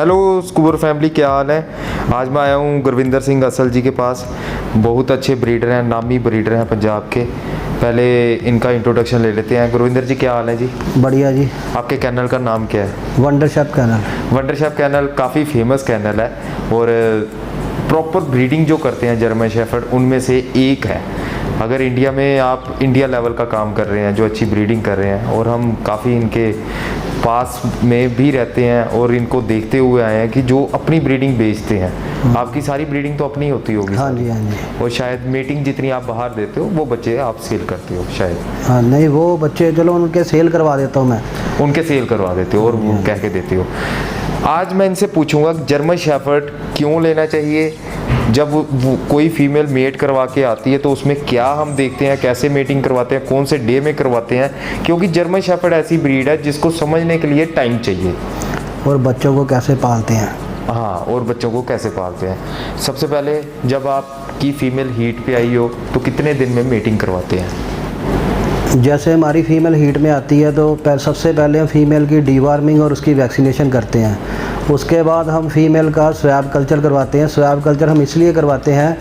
Hello स्कूबर family, क्या हाल है। आज मैं आया हूँ गुरविंदर सिंह असल जी के पास। बहुत अच्छे ब्रीडर हैं, नामी ब्रीडर हैं पंजाब के। पहले इनका इंट्रोडक्शन ले लेते हैं। गुरविंदर जी, क्या हाल है जी? बढ़िया जी। आपके कैनल का नाम क्या है? Wonder chef channel. Wonder chef channel काफ़ी फेमस कैनल है और प्रॉपर ब्रीडिंग जो करते हैं जर्मन शेफर्ड उनमें से एक है। अगर इंडिया में आप इंडिया लेवल का काम कर रहे हैं, जो अच्छी ब्रीडिंग कर रहे हैं, और हम काफ़ी इनके पास में भी रहते हैं और इनको देखते हुए आए हैं कि जो अपनी ब्रीडिंग बेचते हैं। आपकी सारी ब्रीडिंग तो अपनी होती होगी? हाँ जी, हाँ जी। और शायद मीटिंग जितनी आप बाहर देते हो वो बच्चे आप सेल करते हो शायद? हाँ, नहीं, वो बच्चे चलो उनके सेल करवा देता हूँ मैं। उनके सेल करवा देते हो और वो कह के देते हो। आज मैं इनसे पूछूंगा जर्मन शेफर्ड क्यों लेना चाहिए। जब वो कोई फीमेल मेट करवा के आती है तो उसमें क्या हम देखते हैं, कैसे मेटिंग करवाते हैं, कौन से डे में करवाते हैं, क्योंकि जर्मन शेफर्ड ऐसी ब्रीड है जिसको समझने के लिए टाइम चाहिए। और बच्चों को कैसे पालते हैं। हाँ, और बच्चों को कैसे पालते हैं। सबसे पहले जब आपकी फीमेल हीट पे आई हो तो कितने दिन में मेटिंग करवाते हैं? जैसे हमारी फ़ीमेल हीट में आती है तो सबसे पहले हम फीमेल की डीवार्मिंग और उसकी वैक्सीनेशन करते हैं। उसके बाद हम फीमेल का स्वैब कल्चर करवाते हैं। स्वैब कल्चर हम इसलिए करवाते हैं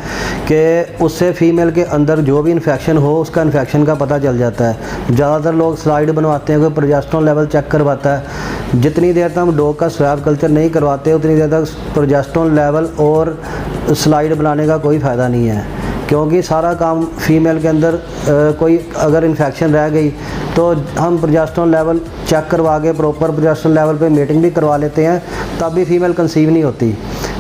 कि उससे फ़ीमेल के अंदर जो भी इन्फेक्शन हो उसका इन्फेक्शन का पता चल जाता है। ज़्यादातर लोग स्लाइड बनवाते हैं, कोई प्रोजेस्टेरोन लेवल चेक करवाता है। जितनी देर तक हम डॉग का स्वैब कल्चर नहीं करवाते उतनी देर तक प्रोजेस्टेरोन लेवल और स्लाइड बनाने का कोई फ़ायदा नहीं है, क्योंकि सारा काम फीमेल के अंदर कोई अगर इन्फेक्शन रह गई तो हम प्रोजेस्टेरोन लेवल चेक करवा के प्रॉपर प्रोजेस्टेरोन लेवल पे मीटिंग भी करवा लेते हैं, तब भी फीमेल कंसीव नहीं होती।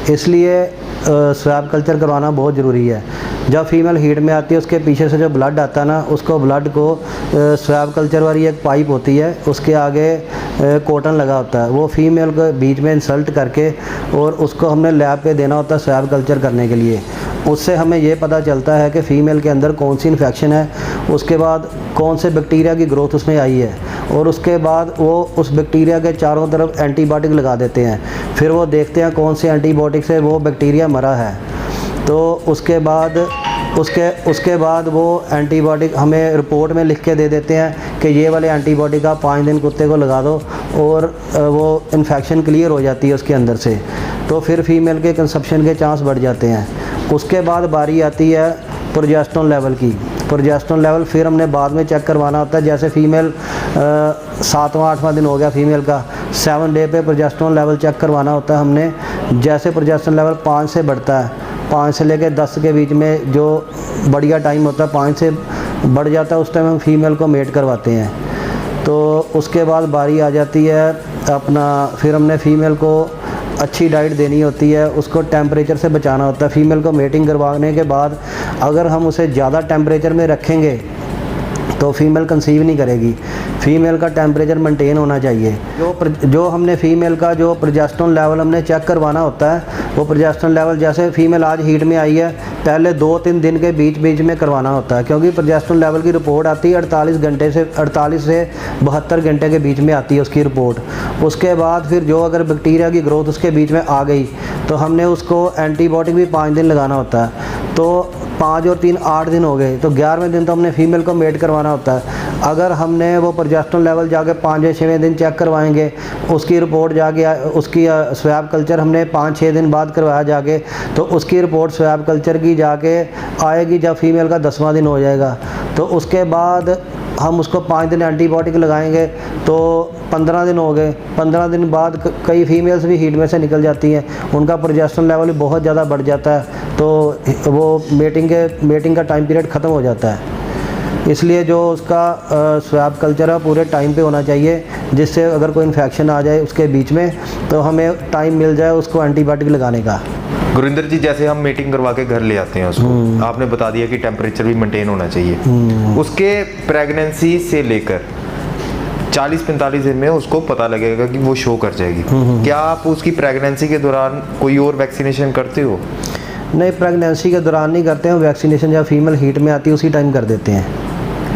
इसलिए स्वैब कल्चर करवाना बहुत ज़रूरी है। जब फीमेल हीट में आती है उसके पीछे से जो ब्लड आता है ना, उसको ब्लड को स्वैब कल्चर वाली एक पाइप होती है, उसके आगे कॉटन लगा होता है। वो फीमेल को बीच में इंसल्ट करके और उसको हमने लैब पे देना होता है स्वैब कल्चर करने के लिए। उससे हमें ये पता चलता है कि फ़ीमेल के अंदर कौन सी इन्फेक्शन है, उसके बाद कौन से बैक्टीरिया की ग्रोथ उसमें आई है, और उसके बाद वो उस बैक्टीरिया के चारों तरफ एंटीबायोटिक लगा देते हैं। फिर वो देखते हैं कौन से एंटीबायोटिक से वो बैक्टीरिया मरा है। तो उसके बाद वो एंटीबायोटिक हमें रिपोर्ट में लिख के दे देते हैं कि ये वाले एंटीबायोटिक आप 5 दिन कुत्ते को लगा दो और वो इन्फेक्शन क्लियर हो जाती है उसके अंदर से। तो फिर फीमेल के कंसेप्शन के चांस बढ़ जाते हैं। उसके बाद बारी आती है प्रोजेस्टेरोन लेवल की। प्रोजेस्टेरोन लेवल फिर हमने बाद में चेक करवाना होता है। जैसे फीमेल 7वां 8वां दिन हो गया फीमेल का, 7 डे पे प्रोजेस्टेरोन लेवल चेक करवाना होता है हमने। जैसे प्रोजेस्टेरोन लेवल 5 से बढ़ता है, 5 से लेकर 10 के बीच में जो बढ़िया टाइम होता है, 5 से बढ़ जाता है, उस टाइम हम फीमेल को मेट करवाते हैं। तो उसके बाद बारी आ जाती है फिर हमने फ़ीमेल को अच्छी डाइट देनी होती है, उसको टेम्परेचर से बचाना होता है। फ़ीमेल को मेटिंग करवाने के बाद अगर हम उसे ज़्यादा टेम्परेचर में रखेंगे तो फीमेल कंसीव नहीं करेगी। फ़ीमेल का टेम्परेचर मेंटेन होना चाहिए। जो हमने फ़ीमेल का जो प्रोजेस्टेरोन लेवल हमने चेक करवाना होता है, वो प्रोजेस्टेरोन लेवल जैसे फ़ीमेल आज हीट में आई है, पहले 2-3 दिन के बीच में करवाना होता है, क्योंकि प्रोजेस्टेरोन लेवल की रिपोर्ट आती है 48 से 72 घंटे के बीच में आती है उसकी रिपोर्ट। उसके बाद फिर जो अगर बैक्टीरिया की ग्रोथ उसके बीच में आ गई तो हमने उसको एंटीबायोटिक भी 5 दिन लगाना होता है। तो 5 और 3 8 दिन हो गए, तो 11वें दिन तो हमने फ़ीमेल को मेट करवाना होता है। अगर हमने वो प्रोजेस्टेरोन लेवल जाके 5वें 6वें दिन चेक करवाएंगे, उसकी रिपोर्ट जाके उसकी स्वैब कल्चर हमने 5-6 दिन बाद करवाया जाके, तो उसकी रिपोर्ट स्वैब कल्चर की जाके आएगी जब फीमेल का 10वां दिन हो जाएगा। तो उसके बाद हम उसको 5 दिन एंटीबायोटिक लगाएंगे तो 15 दिन हो गए। 15 दिन बाद कई फीमेल्स भी हीट में से निकल जाती हैं, उनका प्रोजेस्टेरोन लेवल भी बहुत ज़्यादा बढ़ जाता है, तो वो मेटिंग का टाइम पीरियड ख़त्म हो जाता है। इसलिए जो उसका स्वैब कल्चर है पूरे टाइम पे होना चाहिए, जिससे अगर कोई इन्फेक्शन आ जाए उसके बीच में तो हमें टाइम मिल जाए उसको एंटीबायोटिक लगाने का। गुरिंदर जी, जैसे हम मीटिंग करवा के घर ले आते हैं उसको, आपने बता दिया कि टेम्परेचर भी मेंटेन होना चाहिए। उसके प्रेगनेंसी से लेकर 40-45 दिन में उसको पता लगेगा कि वो शो कर जाएगी। क्या आप उसकी प्रेगनेंसी के दौरान कोई और वैक्सीनेशन करते हो? नहीं, प्रेगनेंसी के दौरान नहीं करते हैं वैक्सीनेशन। जब फीमेल हीट में आती है उसी टाइम कर देते हैं।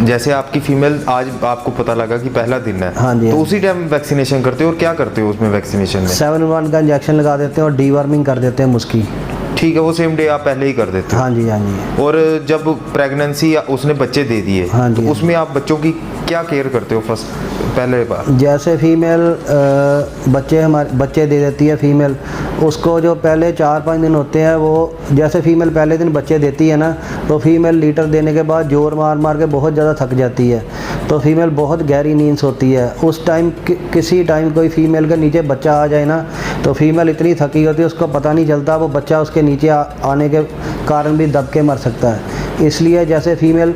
जैसे आपकी फीमेल आज आपको पता लगा कि पहला दिन है, हाँ जी, तो उसी टाइम वैक्सीनेशन करते हो? और क्या करते हो उसमें वैक्सीनेशन में? 7-in-1 का इंजेक्शन लगा देते हैं और डीवर्मिंग कर देते हैं मुस्की। ठीक है, वो सेम डे आप पहले ही कर देते हो? हाँ जी, हाँ जी। और जब प्रेगनेंसी उसने बच्चे दे दिए, हाँ जी, तो उसमें आप बच्चों की क्या केयर करते हो फर्स्ट? पहले बार? जैसे फीमेल बच्चे दे देती है फीमेल, उसको जो पहले 4-5 दिन होते हैं वो जैसे फीमेल पहले दिन बच्चे देती है ना, तो फीमेल लीटर देने के बाद जोर मार मार के बहुत ज़्यादा थक जाती है, तो फीमेल बहुत गहरी नींद सोती है। उस टाइम किसी टाइम कोई फीमेल के नीचे बच्चा आ जाए ना, तो फीमेल इतनी थकी होती है उसको पता नहीं चलता, वो बच्चा उसके नीचे आने के कारण भी दब के मर सकता है। इसलिए जैसे फीमेल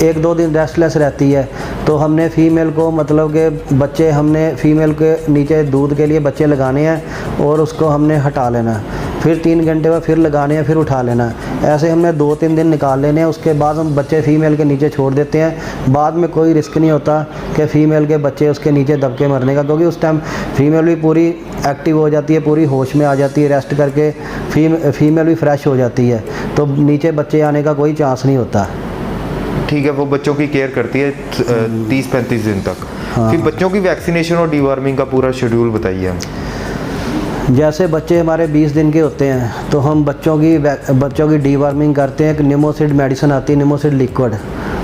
1-2 दिन रेस्टलेस रहती है, तो हमने फ़ीमेल को मतलब कि बच्चे हमने फ़ीमेल के नीचे दूध के लिए बच्चे लगाने हैं और उसको हमने हटा लेना है, फिर 3 घंटे बाद फिर लगाने हैं, फिर उठा लेना है। ऐसे हमने 2-3 दिन निकाल लेने हैं, उसके बाद हम बच्चे फ़ीमेल के नीचे छोड़ देते हैं। बाद में कोई रिस्क नहीं होता कि फ़ीमेल के बच्चे उसके नीचे दब के मरने का, क्योंकि उस टाइम फ़ीमेल भी पूरी एक्टिव हो जाती है, पूरी होश में आ जाती है, रेस्ट करके फ़ीमेल भी फ्रेश हो जाती है, तो नीचे बच्चे आने का कोई चांस नहीं होता। ठीक है, वो बच्चों की केयर करती है 30-35 दिन तक। हाँ। फिर बच्चों की वैक्सीनेशन और डीवर्मिंग का पूरा शेड्यूल बताइए हम। जैसे बच्चे हमारे 20 दिन के होते हैं, तो हम बच्चों की डीवर्मिंग करते हैं। एक निमोसिड मेडिसिन आती है, निमोसिड लिक्विड,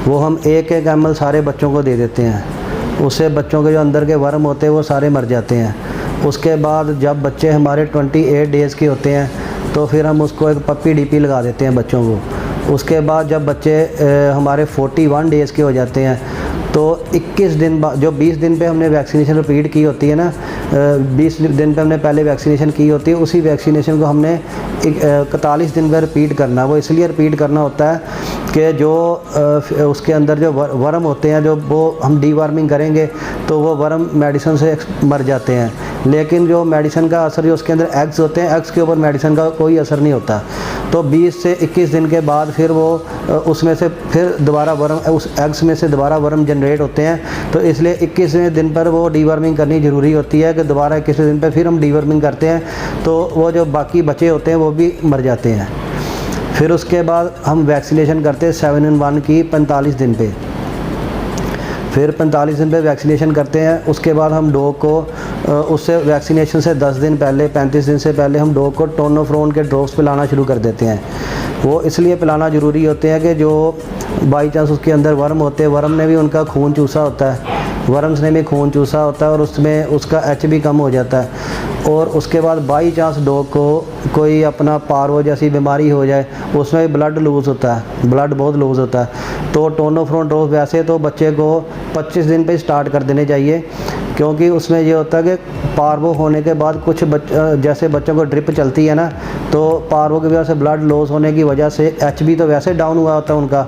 वो हम 1-1 ml सारे बच्चों को दे देते हैं। उससे बच्चों के जो अंदर के वर्म होते हैं वो सारे मर जाते हैं। उसके बाद जब बच्चे हमारे 28 डेज़ के होते हैं, तो फिर हम उसको एक पप्पी डीपी लगा देते हैं बच्चों को। उसके बाद जब बच्चे हमारे 41 डेज़ के हो जाते हैं, तो 21 दिन बाद जो 20 दिन पे हमने वैक्सीनेशन रिपीट की होती है ना, 20 दिन पे हमने पहले वैक्सीनेशन की होती है, उसी वैक्सीनेशन को हमने 41 दिन पर रिपीट करना। वो इसलिए रिपीट करना होता है कि जो उसके अंदर जो वर्म होते हैं, जो वो हम डीवर्मिंग करेंगे तो वो वर्म मेडिसिन से मर जाते हैं, लेकिन जो मेडिसिन का असर जो उसके अंदर एग्स होते हैं, एग्स के ऊपर मेडिसिन का कोई असर नहीं होता। तो 20 से 21 दिन के बाद फिर वो उसमें से फिर दोबारा वर्म, उस एग्स में से दोबारा वर्म जनरेट होते हैं, तो इसलिए 21वें दिन पर वो डीवर्मिंग करनी ज़रूरी होती है कि दोबारा 21वें दिन पर फिर हम डीवर्मिंग करते हैं, तो वो जो बाकी बचे होते हैं वो भी मर जाते हैं। फिर उसके बाद हम वैक्सीनेशन करते हैं 7 in 1 की 45 दिन पे। फिर 45 दिन पे वैक्सीनेशन करते हैं। उसके बाद हम डॉग को उससे वैक्सीनेशन से 10 दिन पहले, 35 दिन से पहले हम डॉग को टोनोफ्रोन के ड्रॉप्स पिलाना शुरू कर देते हैं। वो इसलिए पिलाना ज़रूरी होते हैं कि जो बाई चांस उसके अंदर वर्म होते हैं, वर्म ने भी उनका खून चूसा होता है, वर्म्स ने भी खून चूसा होता है और उसमें उसका एच भी कम हो जाता है। और उसके बाद बाई चांस डॉग को कोई अपना पार्वो जैसी बीमारी हो जाए, उसमें ब्लड लूज़ होता है, ब्लड बहुत लूज़ होता है, तो टोनोफ्रोन ड्रॉप वैसे तो बच्चे को 25 दिन पे स्टार्ट कर देने चाहिए, क्योंकि उसमें ये होता है कि पार्वो होने के बाद कुछ जैसे बच्चों को ड्रिप चलती है ना, तो पार्वो की वजह से ब्लड लॉस होने की वजह से एच बी तो वैसे डाउन हुआ होता है उनका।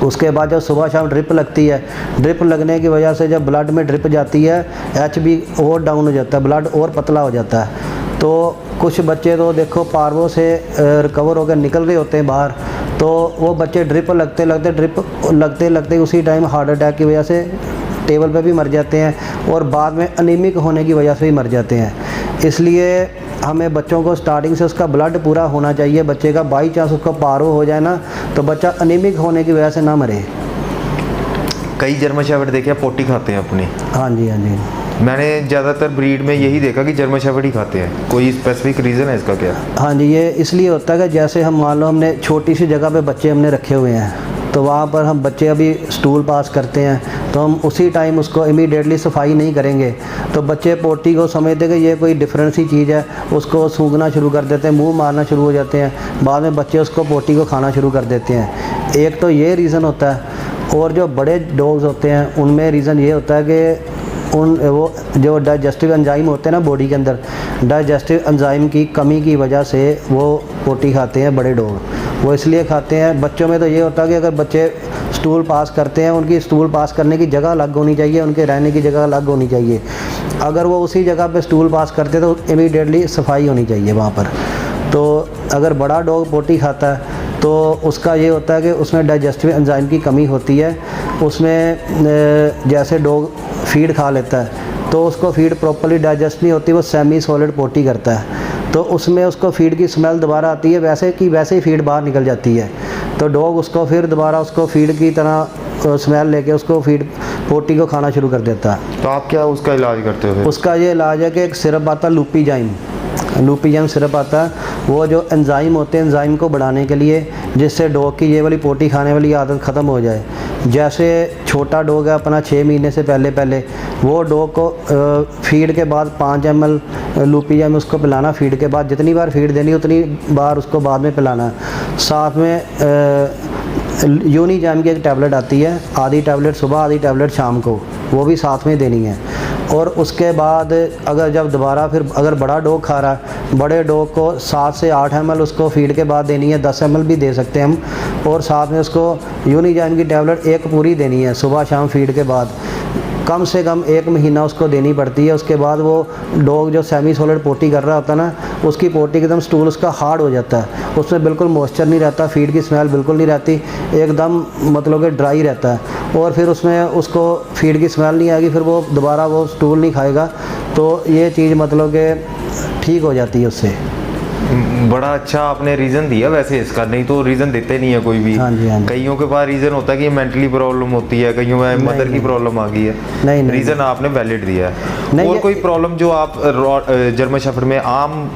उसके बाद जब सुबह शाम ड्रिप लगती है, ड्रिप लगने की वजह से जब ब्लड में ड्रिप जाती है, एच बी और डाउन हो जाता है, ब्लड और पतला हो जाता है। तो कुछ बच्चे तो देखो पार्वो से रिकवर होकर निकल रहे होते हैं बाहर, तो वो बच्चे ड्रिप लगते उसी टाइम हार्ट अटैक की वजह से टेबल पे भी मर जाते हैं और बाद में अनीमिक होने की वजह से भी मर जाते हैं। इसलिए हमें बच्चों को स्टार्टिंग से उसका ब्लड पूरा होना चाहिए बच्चे का। बाई चांस उसका पारो हो जाए ना, तो बच्चा अनीमिक होने की वजह से ना मरे। कई जर्मन शेफर्ड देखे पोटी खाते हैं अपनी। हाँ जी, हाँ जी। मैंने ज़्यादातर ब्रीड में यही देखा कि जर्मन शेफर्ड ही खाते हैं। कोई स्पेसिफिक रीज़न है इसका क्या? हाँ जी, ये इसलिए होता है कि जैसे हम मान लो हमने छोटी सी जगह पे बच्चे हमने रखे हुए हैं, तो वहाँ पर हम बच्चे अभी स्टूल पास करते हैं, तो हम उसी टाइम उसको इमीडिएटली सफाई नहीं करेंगे, तो बच्चे पोटी को समझते कि ये कोई डिफरेंट सी चीज़ है, उसको सूंघना शुरू कर देते हैं, मुंह मारना शुरू हो जाते हैं, बाद में बच्चे उसको पोटी को खाना शुरू कर देते हैं। एक तो ये रीज़न होता है। और जो बड़े डॉग्स होते हैं उनमें रीज़न ये होता है कि वो जो डाइजेस्टिव एंजाइम होते हैं ना बॉडी के अंदर, डाइजेस्टिव एंजाइम की कमी की वजह से वो पोटी खाते हैं बड़े डॉग। वो इसलिए खाते हैं। बच्चों में तो ये होता है कि अगर बच्चे स्टूल पास करते हैं, उनकी स्टूल पास करने की जगह अलग होनी चाहिए, उनके रहने की जगह अलग होनी चाहिए। अगर वो उसी जगह पे स्टूल पास करते हैं तो इमीडिएटली सफाई होनी चाहिए वहाँ पर। तो अगर बड़ा डॉग पोटी खाता है तो उसका ये होता है कि उसमें डाइजेस्टिव एंजाइम की कमी होती है। उसमें जैसे डॉग फीड खा लेता है तो उसको फीड प्रॉपर्ली डाइजेस्ट नहीं होती, वो सेमी सॉलिड पोटी करता है, तो उसमें उसको फीड की स्मेल दोबारा आती है, वैसे की वैसे ही फीड बाहर निकल जाती है। तो डॉग उसको फिर दोबारा उसको फीड की तरह स्मेल लेके उसको फीड पोटी को खाना शुरू कर देता है। तो आप क्या उसका इलाज करते हो? उसका ये इलाज है कि एक सिरप आता है लूपीजाइम सिरप आता है, वो जो एंजाइम होते हैं एंजाइम को बढ़ाने के लिए, जिससे डॉग की ये वाली पोटी खाने वाली आदत ख़त्म हो जाए। जैसे छोटा डॉग है अपना 6 महीने से पहले पहले वो डॉग को फीड के बाद 5 ml लूपीजा में उसको पिलाना। फीड के बाद जितनी बार फीड देनी उतनी बार उसको बाद में पिलाना। साथ में यूनिजाइम की एक टैबलेट आती है, आधी टैबलेट सुबह आधी टैबलेट शाम को, वो भी साथ में देनी है। और उसके बाद अगर जब दोबारा फिर अगर बड़ा डॉग खा रहा है, बड़े डॉग को 7 से 8 ml उसको फीड के बाद देनी है, 10 ml भी दे सकते हैं हम। और साथ में उसको यूनिजाइम की टैबलेट एक पूरी देनी है सुबह शाम फीड के बाद, कम से कम 1 महीना उसको देनी पड़ती है। उसके बाद वो डॉग जो सेमी सॉलिड पोटी कर रहा होता है ना, उसकी पोटी एकदम स्टूल उसका हार्ड हो जाता है, उसमें बिल्कुल मॉइस्चर नहीं रहता, फीड की स्मेल बिल्कुल नहीं रहती, एकदम मतलब कि ड्राई रहता है। और फिर उसमें उसको फीड की स्मेल नहीं आएगी, फिर वो दोबारा वो स्टूल नहीं खाएगा। तो ये चीज़ मतलब कि ठीक हो जाती है उससे। बड़ा अच्छा आपने रीज़न दिया वैसे इसका, नहीं तो रीज़न देते नहीं है कोई भी। हाँ जी, हाँ जी। कईयों के पास रीज़न होता है कि मेंटली प्रॉब्लम होती है, कईयों में मदर की प्रॉब्लम आ गई है। नहीं, नहीं, रीज़न आपने वैलिड दिया है। नहीं, और कोई प्रॉब्लम जो आप जर्मन शेफर्ड में आम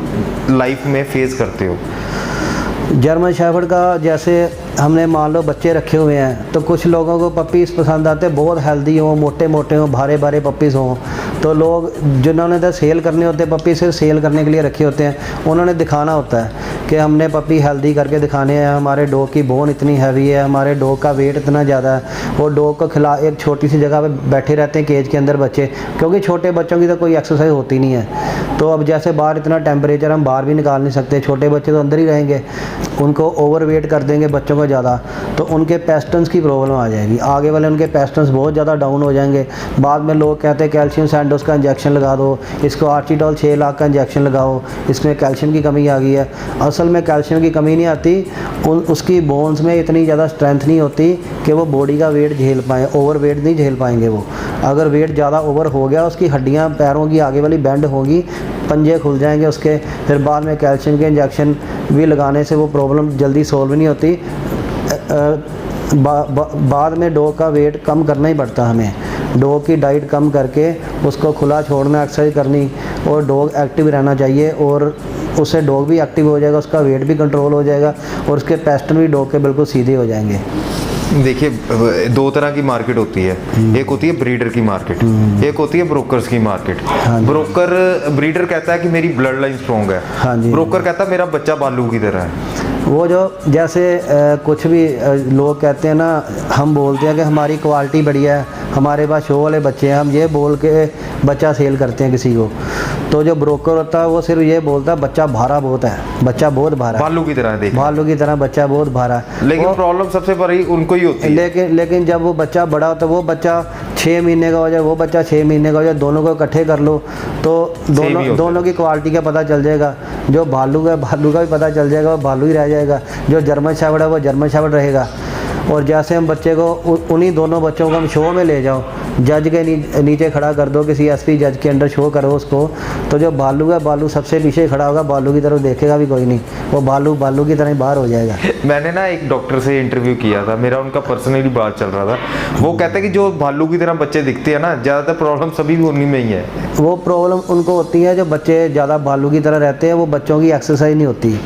लाइफ में फेस करते हो? जर्मन शेफर्ड का जैसे हमने मान लो बच्चे रखे हुए हैं, तो कुछ लोगों को पपीज़ पसंद आते हैं, बहुत हेल्दी हों, मोटे मोटे हों, भारे भारे पपीज़ हों। तो लोग जिन्होंने तो सेल करने होते हैं पपी, सिर्फ सेल करने के लिए रखे होते हैं, उन्होंने दिखाना होता है कि हमने पपी हेल्दी करके दिखाने हैं, हमारे डॉग की बोन इतनी हैवी है, हमारे डॉग का वेट इतना ज़्यादा है। और डॉग को खिला एक छोटी सी जगह पे बैठे रहते हैं केज के अंदर बच्चे, क्योंकि छोटे बच्चों की तो कोई एक्सरसाइज होती नहीं है। तो अब जैसे बाहर इतना टेम्परेचर हम बाहर भी निकाल नहीं सकते, छोटे बच्चे तो अंदर ही रहेंगे, उनको ओवर वेट कर देंगे बच्चों को ज़्यादा, तो उनके पेस्टन्स की प्रॉब्लम आ जाएगी, आगे वाले उनके पेस्टन्स बहुत ज़्यादा डाउन हो जाएंगे। बाद में लोग कहते हैं कैल्शियम सैंडोज का इंजेक्शन लगा दो, इसको आर्चिडॉल 6 लाख का इंजेक्शन लगाओ, इसमें कैल्शियम की कमी आ गई है। असल में कैल्शियम की कमी नहीं आती, उसकी बोन्स में इतनी ज़्यादा स्ट्रेंथ नहीं होती कि वो बॉडी का वेट झेल पाएँ, ओवर वेट नहीं झेल पाएंगे वो। अगर वेट ज़्यादा ओवर हो गया, उसकी हड्डियाँ पैरों की आगे वाली बेंड होगी, पंजे खुल जाएंगे उसके, फिर बाद में कैल्शियम के इंजेक्शन भी लगाने से वो प्रॉब्लम जल्दी सॉल्व नहीं होती। बाद में डॉग का वेट कम करना ही पड़ता हमें, डॉग की डाइट कम करके उसको खुला छोड़ना, एक्सरसाइज करनी, और डॉग एक्टिव रहना चाहिए, और उससे डॉग भी एक्टिव हो जाएगा, उसका वेट भी कंट्रोल हो जाएगा, और उसके पेस्टन भी डॉग के बिल्कुल सीधे हो जाएंगे। देखिए, 2 तरह की मार्केट होती है, एक होती है ब्रीडर की मार्केट, एक होती है ब्रोकर्स की मार्केट। ब्रीडर कहता है कि मेरी ब्लड लाइन स्ट्रॉन्ग है, हाँ जी। ब्रोकर कहता है मेरा बच्चा बालू की तरह है। वो जो जैसे कुछ भी लोग कहते हैं ना, हम बोलते हैं कि हमारी क्वालिटी बढ़िया है, हमारे पास शो वाले बच्चे हैं, हम ये बोल के बच्चा सेल करते हैं किसी को। तो जो ब्रोकर होता है वो सिर्फ ये बोलता है बच्चा भारा बहुत है, बच्चा बहुत भारा है, बालू की तरह देख, भालू की तरह बच्चा बहुत भारा है। लेकिन प्रॉब्लम सबसे बड़ी उनको ही होती है। लेकिन जब वो बच्चा बड़ा होता है, वो बच्चा 6 महीने का हो जाए, वो बच्चा 6 महीने का हो जाए, दोनों को इकट्ठे कर लो तो दोनों की क्वालिटी का पता चल जाएगा। जो भालू है, भालू का भी पता चल जाएगा, वो भालू ही रह जाएगा, जो जर्मन शेफर्ड है वो जर्मन शेफर्ड रहेगा। और जैसे हम बच्चे को उन्हीं दोनों बच्चों को हम शो में ले जाओ, जज के नीचे खड़ा कर दो, किसी एसपी जज के अंडर शो करो उसको, तो जो भालू है, भालू सबसे पीछे खड़ा होगा, भालू की तरफ देखेगा भी कोई नहीं, वो भालू की तरह ही बाहर हो जाएगा। मैंने ना एक डॉक्टर से इंटरव्यू किया था, मेरा उनका पर्सनली बात चल रहा था, वो कहते हैं कि जो भालू की तरह बच्चे दिखते हैं ना, ज़्यादातर प्रॉब्लम सभी उन्हीं में ही है। वो प्रॉब्लम उनको होती है जो बच्चे ज़्यादा भालू की तरह रहते हैं, वो बच्चों की एक्सरसाइज नहीं होती,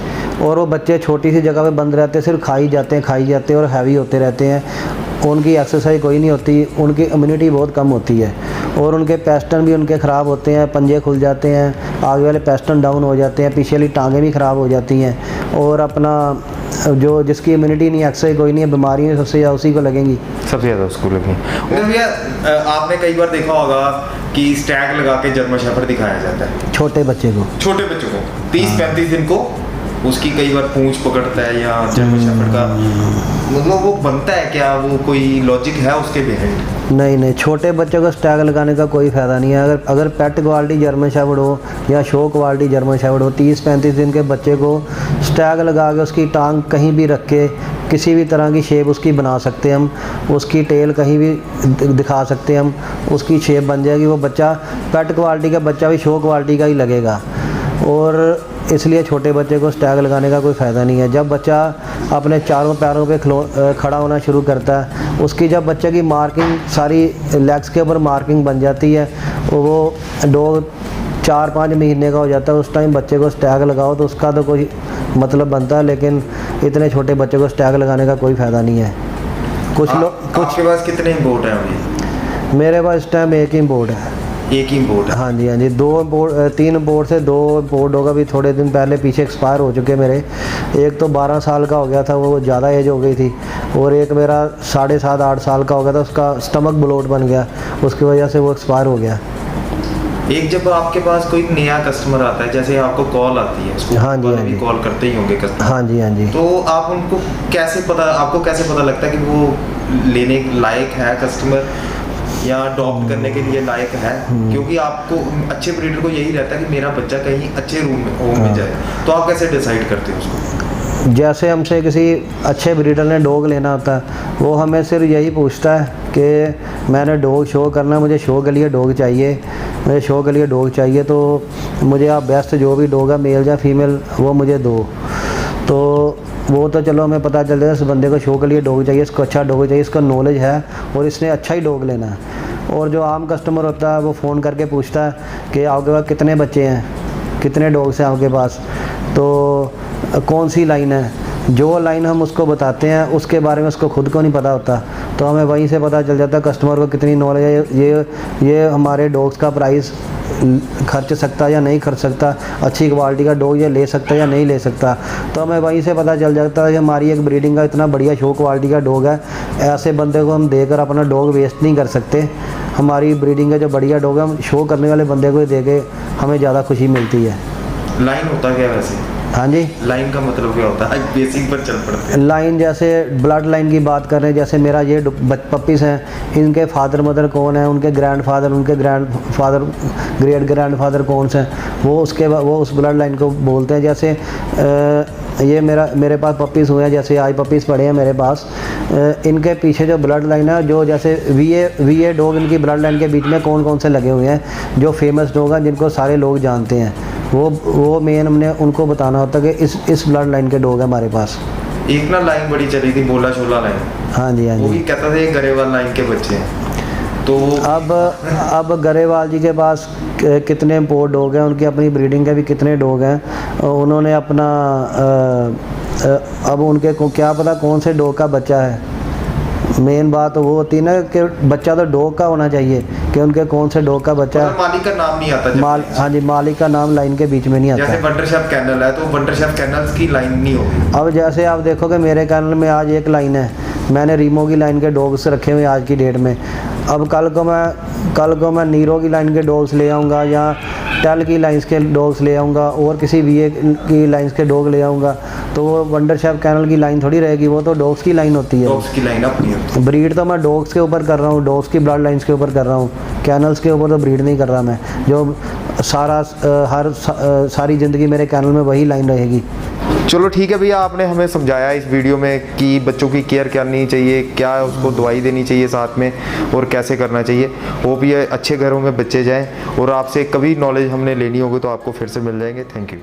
और वो बच्चे छोटी सी जगह पे बंद रहते हैं, सिर्फ खाई जाते हैं और हैवी होते रहते हैं, उनकी एक्सरसाइज कोई नहीं होती, उनकी इम्यूनिटी बहुत कम होती है, और उनके पेस्टन भी उनके ख़राब होते हैं, पंजे खुल जाते हैं, आगे वाले पेस्टन डाउन हो जाते हैं, पीछे वाली टांगें भी ख़राब हो जाती हैं, और अपना जो जिसकी इम्यूनिटी नहीं, एक्सरसाइज कोई नहीं है, बीमारियाँ सबसे ज़्यादा उसी को लगेंगी, सबसे ज़्यादा उसको लगेंगी। भैया, आपने कई बार देखा होगा कि स्टैग लगा के जर्मन शेफर्ड दिखाया जाता है छोटे बच्चों को 30-35 दिन को, उसकी कई बार पूंछ पकड़ता है या जर्मन शेफर्ड का, मतलब वो बनता है क्या, वो कोई लॉजिक है उसके बिहाइंड? नहीं, छोटे बच्चों को स्टैग लगाने का कोई फ़ायदा नहीं है। अगर पेट क्वालिटी जर्मन शेफर्ड हो या शो क्वालिटी जर्मन शेफर्ड हो, 30-35 दिन के बच्चे को स्टैग लगा के उसकी टांग कहीं भी रख के किसी भी तरह की शेप उसकी बना सकते हैं हम, उसकी टेल कहीं भी दिखा सकते हैं हम, उसकी शेप बन जाएगी, वो बच्चा पेट क्वालिटी का बच्चा भी शो क्वालिटी का ही लगेगा। और इसलिए छोटे बच्चे को स्टैग लगाने का कोई फ़ायदा नहीं है। जब बच्चा अपने चारों पैरों पे खड़ा होना शुरू करता है, उसकी जब बच्चे की मार्किंग सारी लेग्स के ऊपर मार्किंग बन जाती है, वो डॉग 4-5 महीने का हो जाता है, उस टाइम बच्चे को स्टैग लगाओ तो उसका तो कोई मतलब बनता है, लेकिन इतने छोटे बच्चे को स्टैग लगाने का कोई फ़ायदा नहीं है। कुछ लोग आपके पास कितने इम्पोर्ट हैं अभी? मेरे पास इस टाइम एक ही इम्पोर्ट है। एक ही इम्पोर्ट है? हाँ जी, हाँ जी, 3 इम्पोर्ट से 2 इम्पोर्ट होगा, अभी थोड़े दिन पहले पीछे एक्सपायर हो चुके मेरे। एक तो 12 साल का हो गया था, वो ज़्यादा एज हो गई थी, और एक मेरा 7.5-8 साल का हो गया था, उसका स्टमक ब्लोट बन गया, उसकी वजह से वो एक्सपायर हो गया। एक जब आपके पास कोई नया कस्टमर आता है, जैसे आपको कॉल आती है, उसको हाँ जी, हाँ भी जी, कॉल करते ही होंगे कस्टमर। हाँ जी, हाँ जी। तो आप उनको आपको कैसे पता लगता है कि वो लेने लायक है कस्टमर, या अडॉप्ट करने के लिए लायक है? क्योंकि आपको अच्छे ब्रीडर को यही रहता है कि मेरा बच्चा कहीं अच्छे होम में जाए, तो आप कैसे डिसाइड करते हो उसको? जैसे हमसे किसी अच्छे ब्रीडर ने डॉग लेना होता है, वो हमें सिर्फ यही पूछता है कि मैंने डॉग शो करना, मुझे शो के लिए डॉग चाहिए, मुझे शो के लिए डॉग चाहिए, तो मुझे आप बेस्ट जो भी डॉग है, मेल या फीमेल, वो मुझे दो। तो वो तो चलो हमें पता चल जाएगा इस बंदे को शो के लिए डॉग चाहिए, इसको अच्छा डॉग चाहिए, इसका नॉलेज है और इसने अच्छा ही डॉग लेना है। और जो आम कस्टमर होता है वो फ़ोन करके पूछता है कि आपके पास कितने बच्चे हैं, कितने डॉग्स हैं आपके पास, तो कौन सी लाइन है। जो लाइन हम उसको बताते हैं उसके बारे में उसको खुद को नहीं पता होता, तो हमें वहीं से पता चल जाता है कस्टमर को कितनी नॉलेज है, ये हमारे डॉग्स का प्राइस खर्च सकता या नहीं खर्च सकता, अच्छी क्वालिटी का डॉग ये ले सकता या नहीं ले सकता। तो हमें वहीं से पता चल जाता है कि हमारी एक ब्रीडिंग का इतना बढ़िया शो क्वालिटी का डॉग है, ऐसे बंदे को हम देकर अपना डॉग वेस्ट नहीं कर सकते। हमारी ब्रीडिंग का जो बढ़िया डॉग है, हम शो करने वाले बंदे को दे के हमें ज़्यादा खुशी मिलती है। लाइन होता क्या वैसे? हाँ जी, लाइन का मतलब क्या होता है? बेसिक पर चल पड़ते हैं। लाइन जैसे ब्लड लाइन की बात कर रहे हैं, जैसे मेरा ये पपीज़ हैं, इनके फादर मदर कौन है, उनके ग्रैंडफादर, उनके ग्रैंडफादर, ग्रेट ग्रैंडफादर कौन से हैं, वो उस ब्लड लाइन को बोलते हैं। जैसे ये मेरे पास पपीज़ हुए हैं, जैसे आज पपीज़ पड़े हैं मेरे पास, इनके पीछे जो ब्लड लाइन है, जो जैसे वी ए डॉग, इनकी ब्लड लाइन के बीच में कौन कौन से लगे हुए हैं, जो फेमस डॉग हैं जिनको सारे लोग जानते हैं, वो मेन हमने उनको बताना होता है कि इस ब्लड लाइन के डॉग है हमारे पास। एक ना लाइन बड़ी चली थी, बोला छोला लाइन। हाँ जी, हाँ जी। वो भी कहता था ये गरेवाल लाइन के बच्चे हैं। तो अब गरेवाल जी के पास कितने इम्पोर्ट डॉग हैं, उनकी अपनी ब्रीडिंग के भी कितने डॉग हैं, उन्होंने अपना अब उनके को क्या पता कौन से डॉग का बच्चा है। मेन बात वो होती है ना कि बच्चा तो डॉग का होना चाहिए, कि उनके कौन से डॉग का बच्चा है। मालिक का नाम नहीं आता। हाँ जी, मालिक का नाम लाइन के बीच में नहीं आता। जैसे बटरशेफ कैनल है, तो बटरशेफ कैनल की लाइन नहीं होगी। अब जैसे आप देखोगे मेरे कैनल में आज एक लाइन है, मैंने रीमो की लाइन के डॉग्स रखे हुए आज की डेट में। अब कल को मैं नीरो की लाइन के डॉग्स ले आऊँगा, या टेल की लाइन्स के डॉग्स ले आऊँगा, और किसी वीए की लाइन्स के डॉग ले आऊँगा, तो वो वंडरशेफ कैनल की लाइन थोड़ी रहेगी, वो तो डॉग्स की लाइन होती है। डॉग्स की लाइन अपनी होती है। ब्रीड तो मैं डॉग्स के ऊपर कर रहा हूँ, डॉग्स की ब्लड लाइन्स के ऊपर कर रहा हूँ, कैनल्स के ऊपर तो ब्रीड नहीं कर रहा मैं। जो सारी ज़िंदगी मेरे कैनल में वही लाइन रहेगी। चलो ठीक है भैया, आपने हमें समझाया इस वीडियो में कि बच्चों की केयर करनी चाहिए, क्या उसको दवाई देनी चाहिए साथ में, और कैसे करना चाहिए। वो भी अच्छे घरों में बच्चे जाएं, और आपसे कभी नॉलेज हमने लेनी होगी तो आपको फिर से मिल जाएंगे। Thank you.